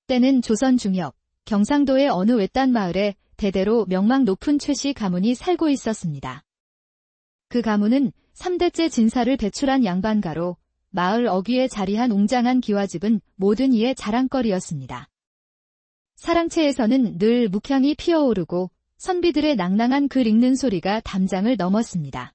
때는 조선 중엽, 경상도의 어느 외딴 마을에 대대로 명망 높은 최씨 가문이 살고 있었습니다. 그 가문은 3대째 진사를 배출한 양반가로 마을 어귀에 자리한 웅장한 기와집은 모든 이의 자랑거리였습니다. 사랑채에서는 늘 묵향이 피어오르고 선비들의 낭낭한 글 읽는 소리가 담장을 넘었습니다.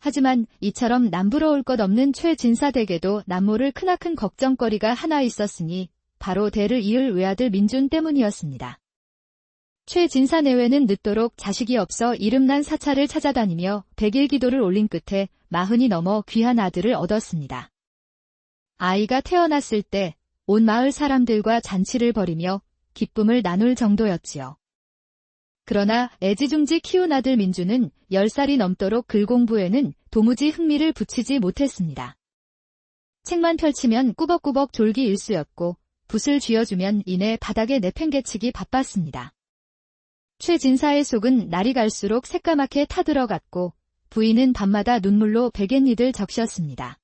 하지만 이처럼 남부러울 것 없는 최진사 댁에도 남모를 크나큰 걱정거리가 하나 있었으니 바로 대를 이을 외아들 민준 때문이었습니다. 최진사 내외는 늦도록 자식이 없어 이름난 사찰을 찾아다니며 100일 기도를 올린 끝에 40이 넘어 귀한 아들을 얻었습니다. 아이가 태어났을 때 온 마을 사람들과 잔치를 벌이며 기쁨을 나눌 정도였지요. 그러나 애지중지 키운 아들 민주는 10살이 넘도록 글 공부에는 도무지 흥미를 붙이지 못했습니다. 책만 펼치면 꾸벅꾸벅 졸기 일쑤였고 붓을 쥐어주면 이내 바닥에 내팽개치기 바빴습니다. 최진사의 속은 날이 갈수록 새까맣게 타들어갔고 부인은 밤마다 눈물로 베갯니들 적셨습니다.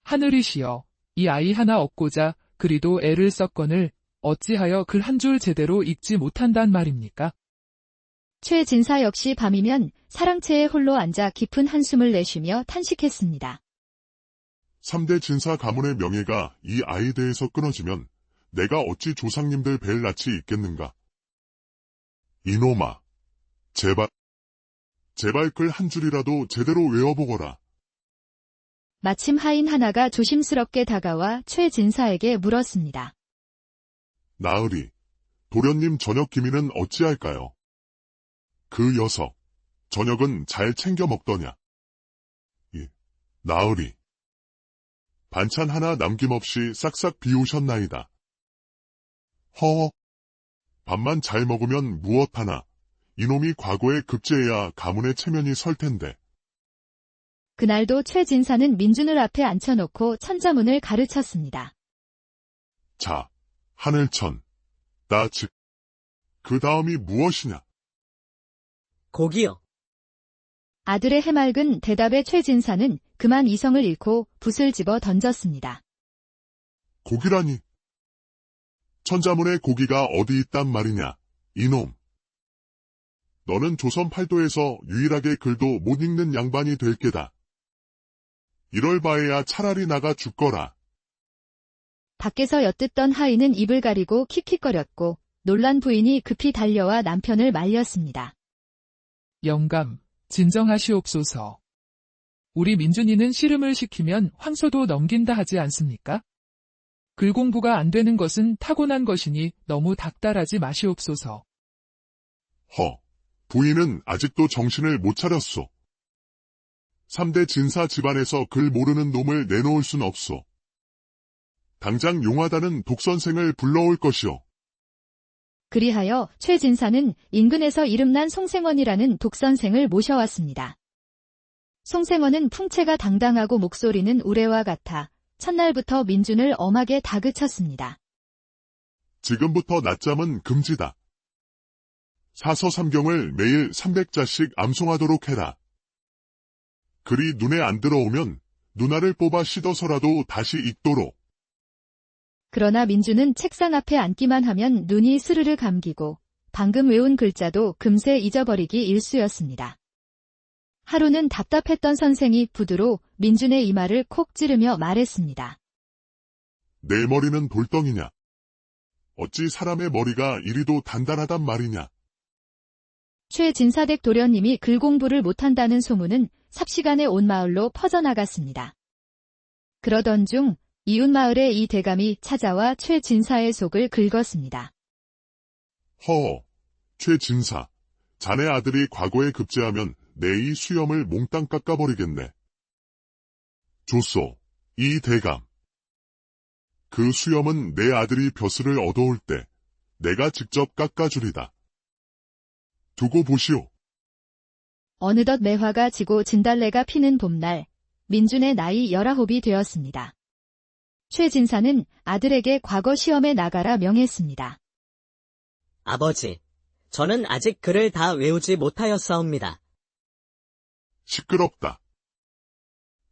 하늘이시여, 이 아이 하나 얻고자 그리도 애를 썼거늘 어찌하여 글 한 줄 제대로 읽지 못한단 말입니까? 최진사 역시 밤이면 사랑채에 홀로 앉아 깊은 한숨을 내쉬며 탄식했습니다. 3대 진사 가문의 명예가 이 아이에 대해서 끊어지면 내가 어찌 조상님들 뵐 낯이 있겠는가. 이놈아, 제발 글 한 줄이라도 제대로 외워보거라. 마침 하인 하나가 조심스럽게 다가와 최진사에게 물었습니다. 나으리, 도련님 저녁 기미는 어찌할까요? 그 녀석, 저녁은 잘 챙겨 먹더냐? 나으리, 반찬 하나 남김없이 싹싹 비우셨나이다. 허, 밥만 잘 먹으면 무엇하나, 이놈이 과거에 급제해야 가문의 체면이 설 텐데. 그날도 최진사는 민준을 앞에 앉혀놓고 천자문을 가르쳤습니다. 자, 하늘천, 그 다음이 무엇이냐? 고기요. 아들의 해맑은 대답에 최진사는 그만 이성을 잃고 붓을 집어 던졌습니다. 고기라니? 천자문에 고기가 어디 있단 말이냐, 이놈. 너는 조선 팔도에서 유일하게 글도 못 읽는 양반이 될 게다. 이럴 바에야 차라리 나가 죽거라. 밖에서 엿듣던 하인은 입을 가리고 킥킥거렸고 놀란 부인이 급히 달려와 남편을 말렸습니다. 영감, 진정하시옵소서. 우리 민준이는 씨름을 시키면 황소도 넘긴다 하지 않습니까? 글 공부가 안 되는 것은 타고난 것이니 너무 닥달하지 마시옵소서. 부인은 아직도 정신을 못 차렸소. 3대 진사 집안에서 글 모르는 놈을 내놓을 순 없소. 당장 용하다는 독선생을 불러올 것이오. 그리하여 최진사는 인근에서 이름난 송생원이라는 독선생을 모셔왔습니다. 송생원은 풍채가 당당하고 목소리는 우레와 같아 첫날부터 민준을 엄하게 다그쳤습니다. 지금부터 낮잠은 금지다. 사서삼경을 매일 300자씩 암송하도록 해라. 글이 눈에 안 들어오면 누나를 뽑아 씻어서라도 다시 읽도록. 그러나 민준은 책상 앞에 앉기만 하면 눈이 스르르 감기고 방금 외운 글자도 금세 잊어버리기 일쑤였습니다. 하루는 답답했던 선생이 부두로 민준의 이마를 콕 찌르며 말했습니다. 내 머리는 돌덩이냐? 어찌 사람의 머리가 이리도 단단하단 말이냐? 최진사댁 도련님이 글 공부를 못한다는 소문은 삽시간에 온 마을로 퍼져나갔습니다. 그러던 중 이웃마을의 이 대감이 찾아와 최진사의 속을 긁었습니다. 최진사, 자네 아들이 과거에 급제하면 내 이 수염을 몽땅 깎아버리겠네. 좋소, 이 대감. 그 수염은 내 아들이 벼슬을 얻어올 때 내가 직접 깎아주리다. 두고 보시오. 어느덧 매화가 지고 진달래가 피는 봄날, 민준의 나이 19이 되었습니다. 최진사는 아들에게 과거 시험에 나가라 명했습니다. 아버지, 저는 아직 글을 다 외우지 못하였사옵니다. 시끄럽다.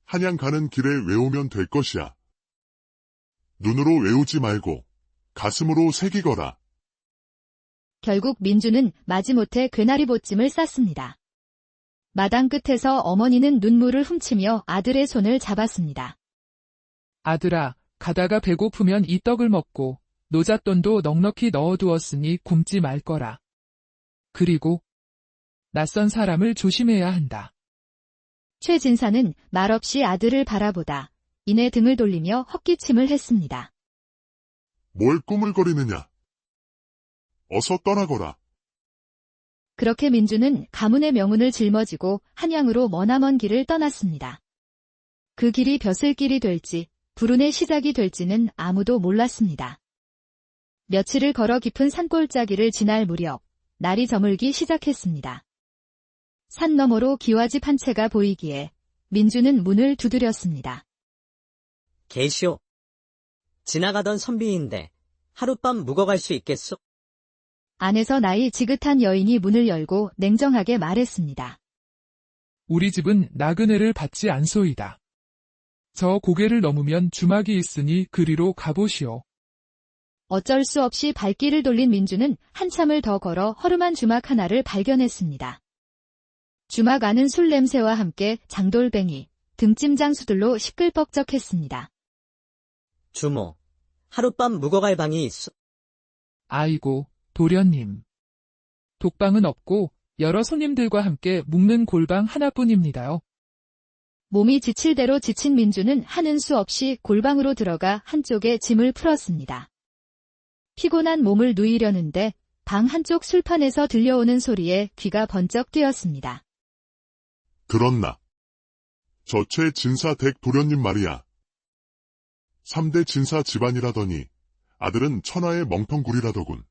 한양 가는 길에 외우면 될 것이야. 눈으로 외우지 말고 가슴으로 새기거라. 결국 민주는 마지못해 괴나리 보찜을 쌌습니다. 마당 끝에서 어머니는 눈물을 훔치며 아들의 손을 잡았습니다. 아들아, 가다가 배고프면 이 떡을 먹고 노잣돈도 넉넉히 넣어두었으니 굶지 말 거라. 그리고 낯선 사람을 조심해야 한다. 최 진사는 말없이 아들을 바라보다 이내 등을 돌리며 헛기침을 했습니다. 뭘 꾸물거리느냐? 어서 떠나거라. 그렇게 민주는 가문의 명운을 짊어지고 한양으로 머나먼 길을 떠났습니다. 그 길이 벼슬길이 될지 불운의 시작이 될지는 아무도 몰랐습니다. 며칠을 걸어 깊은 산골짜기를 지날 무렵 날이 저물기 시작했습니다. 산 너머로 기와집 한 채가 보이기에 민주는 문을 두드렸습니다. 계시오. 지나가던 선비인데 하룻밤 묵어갈 수 있겠소? 안에서 나이 지긋한 여인이 문을 열고 냉정하게 말했습니다. 우리 집은 나그네를 받지 않소이다. 저 고개를 넘으면 주막이 있으니 그리로 가보시오. 어쩔 수 없이 발길을 돌린 민주는 한참을 더 걸어 허름한 주막 하나를 발견했습니다. 주막 안은 술 냄새와 함께 장돌뱅이, 등짐 장수들로 시끌벅적했습니다. 주모, 하룻밤 묵어갈 방이 있소? 아이고, 도련님. 독방은 없고 여러 손님들과 함께 묵는 골방 하나뿐입니다요. 몸이 지칠 대로 지친 민주는 하는 수 없이 골방으로 들어가 한쪽에 짐을 풀었습니다. 피곤한 몸을 누이려는데 방 한쪽 술판에서 들려오는 소리에 귀가 번쩍 뜨였습니다. 들었나? 저 최 진사 댁 도련님 말이야. 3대 진사 집안이라더니 아들은 천하의 멍텅구리라더군.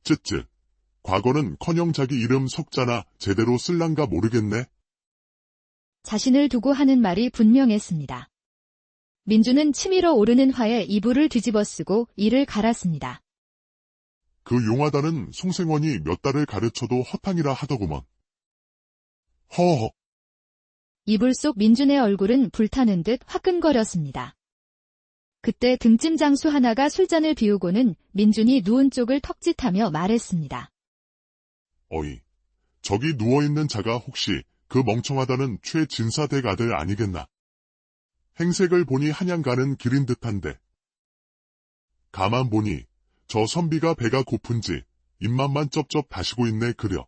쯧쯧, 과거는커녕 자기 이름 석자나 제대로 쓸란가 모르겠네. 자신을 두고 하는 말이 분명했습니다. 민주는 치밀어 오르는 화에 이불을 뒤집어 쓰고 이를 갈았습니다. 그 용하다는 송생원이 몇 달을 가르쳐도 허탕이라 하더구먼. 허허. 이불 속 민준의 얼굴은 불타는 듯 화끈거렸습니다. 그때 등짐 장수 하나가 술잔을 비우고는 민준이 누운 쪽을 턱짓하며 말했습니다. 어이, 저기 누워있는 자가 혹시 그 멍청하다는 최 진사 댁 아들 아니겠나? 행색을 보니 한양 가는 길인 듯한데. 가만 보니 저 선비가 배가 고픈지 입맛만 쩝쩝 다시고 있네 그려.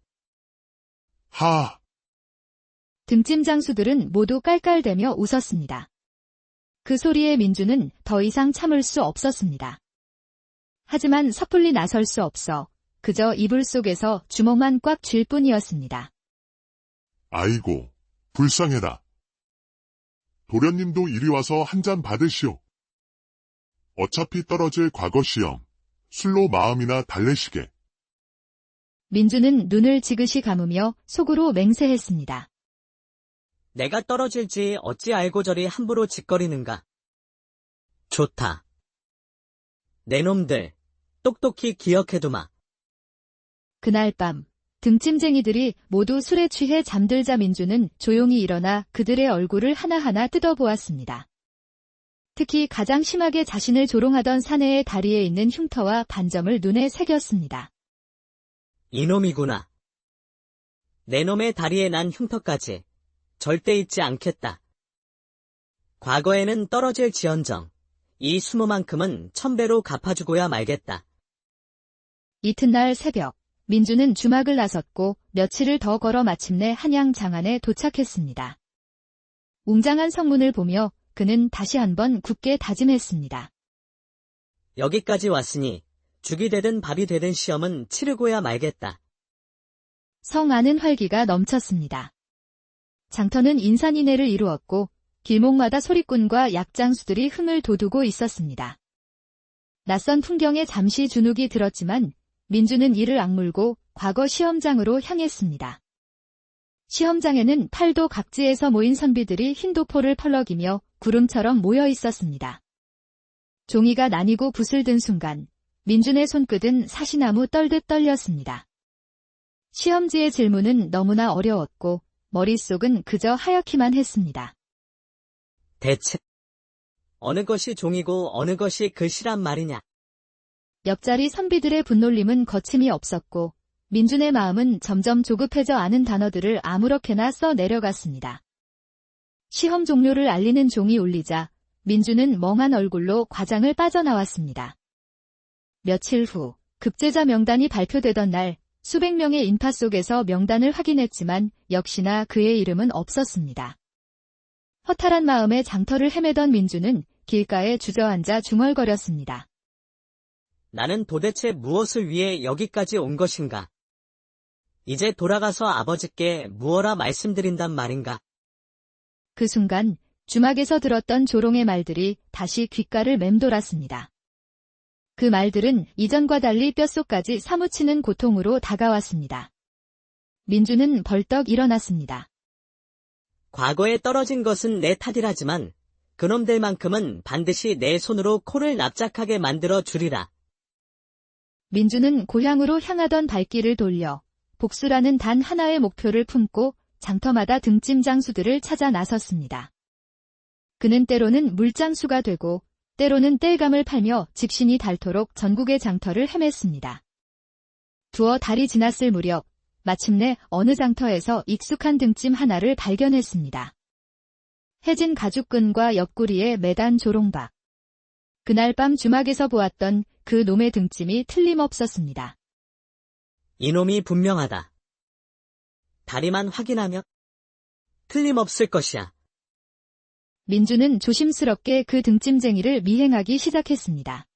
하! 등짐 장수들은 모두 깔깔대며 웃었습니다. 그 소리에 민주는 더 이상 참을 수 없었습니다. 하지만 섣불리 나설 수 없어 그저 이불 속에서 주먹만 꽉 쥘 뿐이었습니다. 아이고, 불쌍해라. 도련님도 이리 와서 한 잔 받으시오. 어차피 떨어질 과거 시험, 술로 마음이나 달래시게. 민주는 눈을 지그시 감으며 속으로 맹세했습니다. 내가 떨어질지 어찌 알고 저리 함부로 짓거리는가? 좋다. 내 놈들, 똑똑히 기억해두마. 그날 밤 등짐쟁이들이 모두 술에 취해 잠들자 민주는 조용히 일어나 그들의 얼굴을 하나하나 뜯어보았습니다. 특히 가장 심하게 자신을 조롱하던 사내의 다리에 있는 흉터와 반점을 눈에 새겼습니다. 이놈이구나. 내 놈의 다리에 난 흉터까지 절대 잊지 않겠다. 과거에는 떨어질지언정 이 수모만큼은 1000배로 갚아주고야 말겠다. 이튿날 새벽 민주는 주막을 나섰고 며칠을 더 걸어 마침내 한양 장안에 도착했습니다. 웅장한 성문을 보며 그는 다시 한번 굳게 다짐했습니다. 여기까지 왔으니 죽이 되든 밥이 되든 시험은 치르고야 말겠다. 성 안은 활기가 넘쳤습니다. 장터는 인산인해를 이루었고 길목마다 소리꾼과 약장수들이 흥을 돋우고 있었습니다. 낯선 풍경에 잠시 주눅이 들었지만 민주는 이를 악물고 과거 시험장으로 향했습니다. 시험장에는 팔도 각지에서 모인 선비들이 흰 도포를 펄럭이며 구름처럼 모여 있었습니다. 종이가 나뉘고 붓을 든 순간 민준의 손끝은 사시나무 떨듯 떨렸습니다. 시험지의 질문은 너무나 어려웠고 머릿속은 그저 하얗기만 했습니다. 대체 어느 것이 종이고 어느 것이 글씨란 말이냐? 옆자리 선비들의 분놀림은 거침이 없었고 민준의 마음은 점점 조급해져 아는 단어들을 아무렇게나 써 내려갔습니다. 시험 종료를 알리는 종이 울리자 민준은 멍한 얼굴로 과장을 빠져나왔습니다. 며칠 후 급제자 명단이 발표되던 날 수백 명의 인파 속에서 명단을 확인했지만 역시나 그의 이름은 없었습니다. 허탈한 마음에 장터를 헤매던 민준은 길가에 주저앉아 중얼거렸습니다. 나는 도대체 무엇을 위해 여기까지 온 것인가? 이제 돌아가서 아버지께 무엇라 말씀드린단 말인가? 그 순간 주막에서 들었던 조롱의 말들이 다시 귓가를 맴돌았습니다. 그 말들은 이전과 달리 뼛속까지 사무치는 고통으로 다가왔습니다. 민준은 벌떡 일어났습니다. 과거에 떨어진 것은 내 탓이라지만 그놈들만큼은 반드시 내 손으로 코를 납작하게 만들어 주리라. 민준은 고향으로 향하던 발길을 돌려 복수라는 단 하나의 목표를 품고 장터마다 등짐 장수들을 찾아 나섰습니다. 그는 때로는 물장수가 되고 때로는 땔감을 팔며 집신이 닳도록 전국의 장터를 헤맸습니다. 두어 달이 지났을 무렵 마침내 어느 장터에서 익숙한 등짐 하나를 발견했습니다. 해진 가죽끈과 옆구리에 매단 조롱박. 그날 밤 주막에서 보았던 그 놈의 등짐이 틀림없었습니다. 이놈이 분명하다. 다리만 확인하면 틀림없을 것이야. 민준은 조심스럽게 그 등짐쟁이를 미행하기 시작했습니다.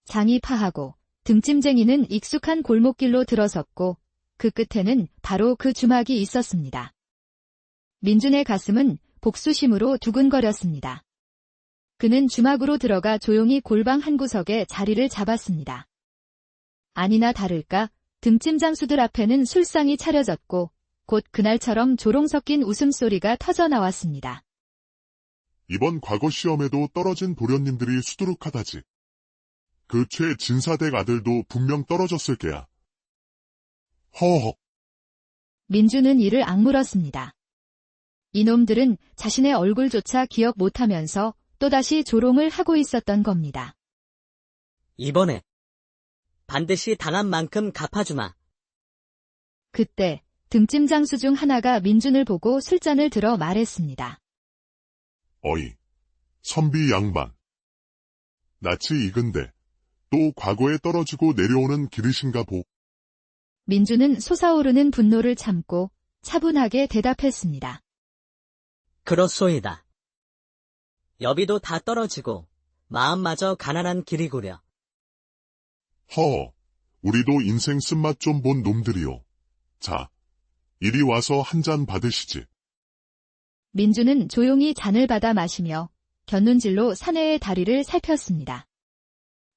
장이 파하고 등짐쟁이는 익숙한 골목길로 들어섰고 그 끝에는 바로 그 주막이 있었습니다. 민준의 가슴은 복수심으로 두근거렸습니다. 그는 주막으로 들어가 조용히 골방 한 구석에 자리를 잡았습니다. 아니나 다를까 등짐 장수들 앞에는 술상이 차려졌고 곧 그날처럼 조롱 섞인 웃음소리가 터져나왔습니다. 이번 과거 시험에도 떨어진 도련님들이 수두룩하다지. 그 최진사댁 아들도 분명 떨어졌을 게야. 허허. 민준은 이를 악물었습니다. 이놈들은 자신의 얼굴조차 기억 못하면서 또다시 조롱을 하고 있었던 겁니다. 이번에 반드시 당한 만큼 갚아주마. 그때 등짐 장수 중 하나가 민준을 보고 술잔을 들어 말했습니다. 어이, 선비 양반. 낯이 익은데 또 과거에 떨어지고 내려오는 길이신가 보. 민준은 솟아오르는 분노를 참고 차분하게 대답했습니다. 그렇소이다. 여비도 다 떨어지고 마음마저 가난한 길이구려. 허, 우리도 인생 쓴맛 좀 본 놈들이요. 자, 이리 와서 한 잔 받으시지. 민준은 조용히 잔을 받아 마시며 곁눈질로 사내의 다리를 살폈습니다.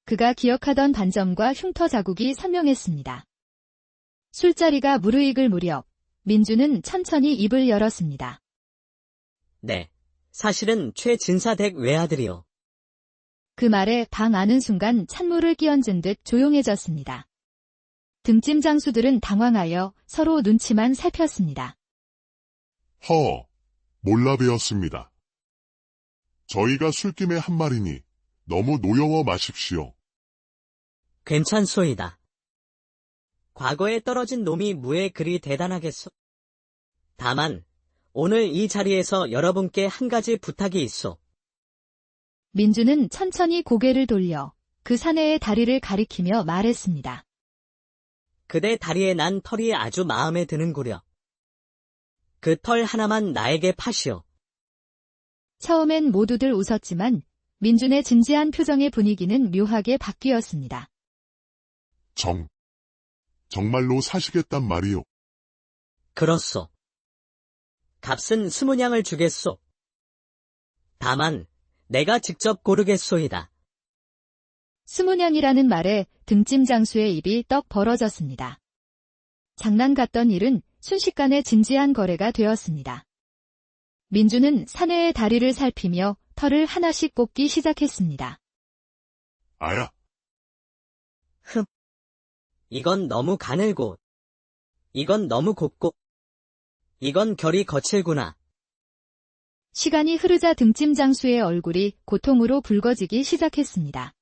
그가 기억하던 반점과 흉터 자국이 선명했습니다. 술자리가 무르익을 무렵 민준은 천천히 입을 열었습니다. 네, 사실은 최진사댁 외아들이요. 그 말에 방 안은 순간 찬물을 끼얹은 듯 조용해졌습니다. 등짐 장수들은 당황하여 서로 눈치만 살폈습니다. 허, 몰라 배웠습니다. 저희가 술김에 한 말이니 너무 노여워 마십시오. 괜찮소이다. 과거에 떨어진 놈이 무에 그리 대단하겠소? 다만 오늘 이 자리에서 여러분께 한 가지 부탁이 있소. 민준은 천천히 고개를 돌려 그 사내의 다리를 가리키며 말했습니다. 그대 다리에 난 털이 아주 마음에 드는구려. 그 털 하나만 나에게 파시오. 처음엔 모두들 웃었지만 민준의 진지한 표정의 분위기는 묘하게 바뀌었습니다. 정말로 사시겠단 말이오. 그렇소. 값은 20냥을 주겠소. 다만 내가 직접 고르겠소이다. 20냥이라는 말에 등짐 장수의 입이 떡 벌어졌습니다. 장난 같던 일은 순식간에 진지한 거래가 되었습니다. 민준은 사내의 다리를 살피며 털을 하나씩 꼽기 시작했습니다. 아야, 이건 너무 가늘고, 이건 너무 곱고, 이건 결이 거칠구나. 시간이 흐르자 등짐 장수의 얼굴이 고통으로 붉어지기 시작했습니다.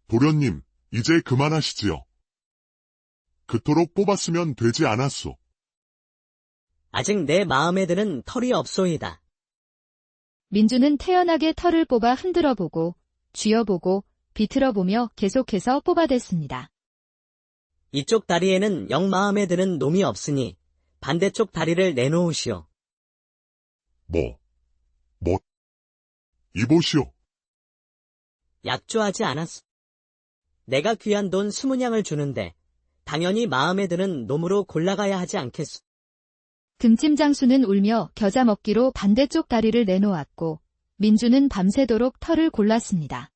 도련님, 이제 그만하시지요. 그토록 뽑았으면 되지 않았소. 아직 내 마음에 드는 털이 없소이다. 민주는 태연하게 털을 뽑아 흔들어보고, 쥐어보고, 비틀어보며 계속해서 뽑아댔습니다. 이쪽 다리에는 영 마음에 드는 놈이 없으니 반대쪽 다리를 내놓으시오. 이보시오. 약조하지 않았소. 내가 귀한 돈 20냥을 주는데 당연히 마음에 드는 놈으로 골라가야 하지 않겠소. 등짐장수는 울며 겨자 먹기로 반대쪽 다리를 내놓았고, 민주는 밤새도록 털을 골랐습니다.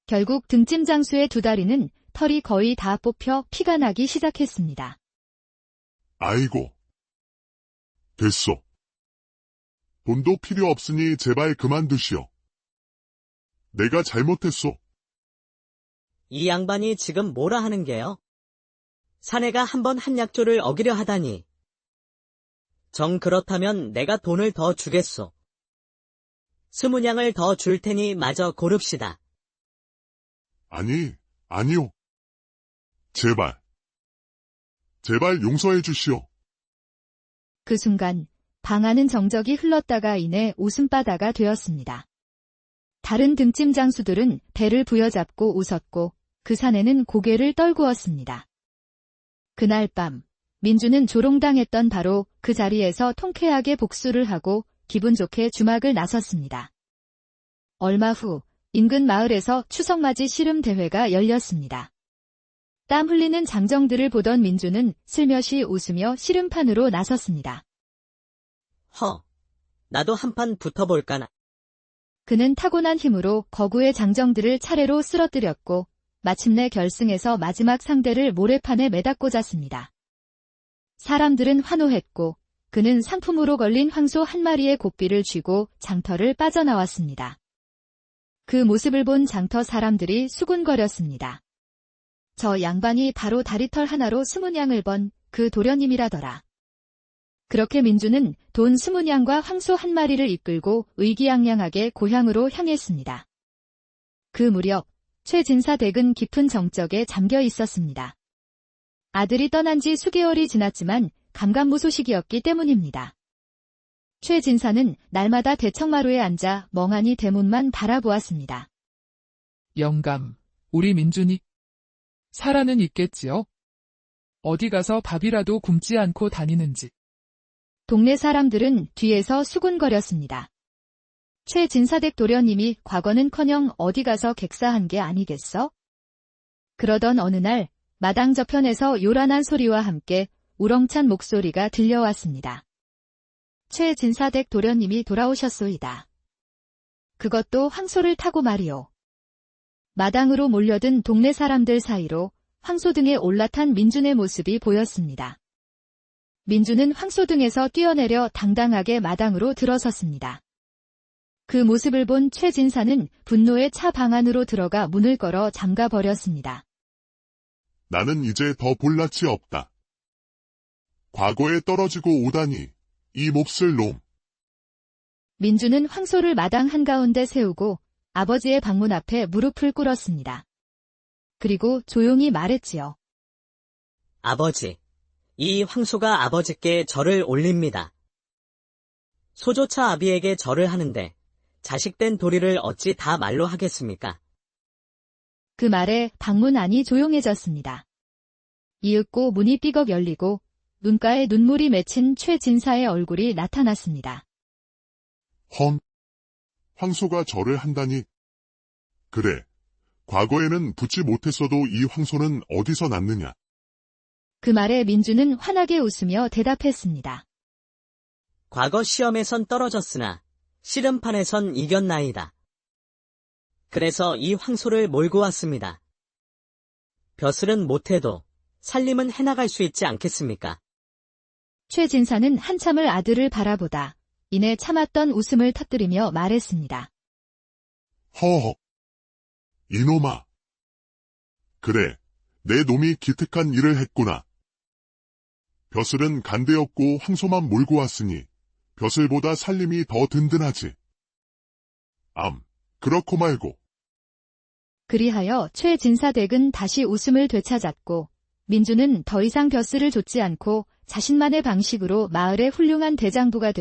결국 등짐장수의 두 다리는 털이 거의 다 뽑혀 피가 나기 시작했습니다. 아이고. 됐소. 돈도 필요 없으니 제발 그만두시오. 내가 잘못했소. 이 양반이 지금 뭐라 하는 게요? 사내가 한번 한 약조를 어기려 하다니. 정 그렇다면 내가 돈을 더 주겠소. 20냥을 더 줄 테니 마저 고릅시다. 아니요. 제발 용서해 주시오. 그 순간 방 안은 정적이 흘렀다가 이내 웃음바다가 되었습니다. 다른 등짐장수들은 배를 부여잡고 웃었고 그 사내는 고개를 떨구었습니다. 그날 밤 민주는 조롱당했던 바로 그 자리에서 통쾌하게 복수를 하고 기분 좋게 주막을 나섰습니다. 얼마 후 인근 마을에서 추석맞이 씨름 대회가 열렸습니다. 땀 흘리는 장정들을 보던 민주는 슬며시 웃으며 씨름판으로 나섰습니다. 나도 한판 붙어볼까나. 그는 타고난 힘으로 거구의 장정들을 차례로 쓰러뜨렸고 마침내 결승에서 마지막 상대를 모래판에 매다 꽂았습니다. 사람들은 환호했고 그는 상품으로 걸린 황소 한 마리의 고삐를 쥐고 장터를 빠져나왔습니다. 그 모습을 본 장터 사람들이 수군거렸습니다. 저 양반이 바로 다리털 하나로 20냥을 번 그 도련님이라더라. 그렇게 민주는 돈 20냥과 황소 한 마리를 이끌고 의기양양하게 고향으로 향했습니다. 그 무렵 최진사 댁은 깊은 정적에 잠겨 있었습니다. 아들이 떠난 지 수개월이 지났지만 감감무소식이었기 때문입니다. 최진사는 날마다 대청마루에 앉아 멍하니 대문만 바라보았습니다. 영감, 우리 민준이 살아는 있겠지요? 어디 가서 밥이라도 굶지 않고 다니는지. 동네 사람들은 뒤에서 수군거렸습니다. 최진사댁 도련님이 과거는커녕 어디 가서 객사한 게 아니겠어? 그러던 어느 날 마당 저편에서 요란한 소리와 함께 우렁찬 목소리가 들려왔습니다. 최진사댁 도련님이 돌아오셨소이다. 그것도 황소를 타고 말이오. 마당으로 몰려든 동네 사람들 사이로 황소 등에 올라탄 민준의 모습이 보였습니다. 민준은 황소 등에서 뛰어내려 당당하게 마당으로 들어섰습니다. 그 모습을 본 최진사는 분노에 차 방 안으로 들어가 문을 걸어 잠가버렸습니다. 나는 이제 더 볼 낯이 없다. 과거에 떨어지고 오다니, 이 몹쓸 놈. 민주는 황소를 마당 한가운데 세우고 아버지의 방문 앞에 무릎을 꿇었습니다. 그리고 조용히 말했지요. 아버지, 이 황소가 아버지께 절을 올립니다. 소조차 아비에게 절을 하는데 자식된 도리를 어찌 다 말로 하겠습니까? 그 말에 방문 안이 조용해졌습니다. 이윽고 문이 삐걱 열리고 눈가에 눈물이 맺힌 최진사의 얼굴이 나타났습니다. 황소가 절을 한다니. 그래, 과거에는 붙지 못했어도 이 황소는 어디서 났느냐. 그 말에 민주는 환하게 웃으며 대답했습니다. 과거 시험에선 떨어졌으나 씨름판에선 이겼나이다. 그래서 이 황소를 몰고 왔습니다. 벼슬은 못해도 살림은 해나갈 수 있지 않겠습니까? 최진사는 한참을 아들을 바라보다 이내 참았던 웃음을 터뜨리며 말했습니다. 허허. 이놈아. 그래, 내 놈이 기특한 일을 했구나. 벼슬은 간대였고 황소만 몰고 왔으니 벼슬보다 살림이 더 든든하지. 그렇고 말고. 그리하여 최 진사댁은 다시 웃음을 되찾았고 민주는 더 이상 벼슬을 좇지 않고 자신만의 방식으로 마을의 훌륭한 대장부가